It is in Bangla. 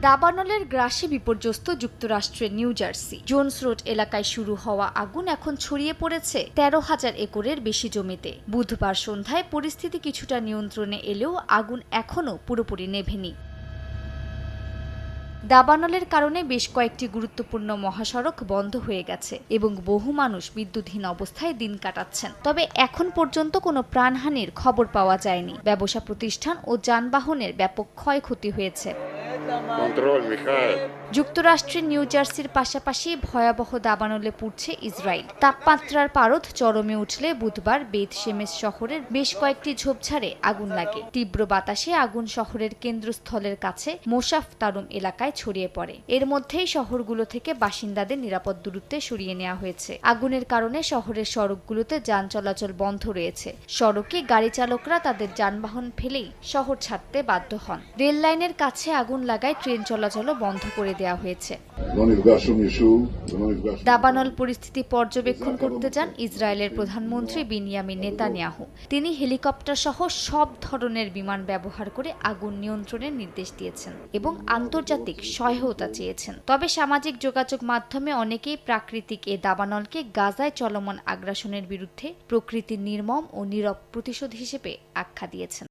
দাবানলের গ্রাসে বিপর্যস্ত যুক্তরাষ্ট্রের নিউ জার্সি জোনস রোড এলাকায় শুরু হওয়া আগুন এখন ছড়িয়ে পড়েছে ১৩,০০০ একরের বেশি জমিতে। বুধবার সন্ধ্যায় পরিস্থিতি কিছুটা নিয়ন্ত্রণে এলেও আগুন এখনও পুরোপুরি নেভেনি। দাবানলের কারণে বেশ কয়েকটি গুরুত্বপূর্ণ মহাসড়ক বন্ধ হয়ে গেছে এবং বহু মানুষ বিদ্যুৎহীন অবস্থায় দিন কাটাচ্ছেন। তবে এখন পর্যন্ত কোনো প্রাণহানির খবর পাওয়া যায়নি। ব্যবসা প্রতিষ্ঠান ও যানবাহনের ব্যাপক ক্ষয়ক্ষতি হয়েছে। যুক্তরাষ্ট্রের নিউ জার্সির পাশাপাশি ভয়াবহ দাবানলে পুড়ছে ইসরায়েল। তাপমাত্রার পারদ চরমে উঠলে বুধবার বেথ শেমেশ শহরের বেশ কয়েকটি ঝোপঝাড়ে আগুন লাগে। তীব্র বাতাসে আগুন শহরের কেন্দ্রস্থলের কাছে মোশাফ তারুম এলাকায় ছড়িয়ে পড়ে। এর মধ্যেই শহরগুলো থেকে বাসিন্দাদের নিরাপদ দূরত্বে সরিয়ে নেওয়া হয়েছে। আগুনের কারণে শহরের সড়কগুলোতে যান চলাচল বন্ধ রয়েছে। সড়কে গাড়ি চালকরা তাদের যানবাহন ফেলেই শহর ছাড়তে বাধ্য হন। রেল লাইনের কাছে আগুন লাগায় ট্রেন চলাচলও বন্ধ করে দেওয়া হয়েছে। দাবানল পরিস্থিতি পর্যবেক্ষণ করতে যান ইসরায়েলের প্রধানমন্ত্রী বিনিয়ামিন নেতানিয়াহু। তিনি হেলিকপ্টার সহ সব ধরনের বিমান ব্যবহার করে আগুন নিয়ন্ত্রণের নির্দেশ দিয়েছেন এবং আন্তর্জাতিক সহায়তা চেয়েছেন। তবে সামাজিক যোগাযোগ মাধ্যমে অনেকেই প্রাকৃতিক এ দাবানলকে গাজায় চলমান আগ্রাসনের বিরুদ্ধে প্রকৃতির নির্মম ও নীরব প্রতিশোধ হিসেবে আখ্যা দিয়েছেন।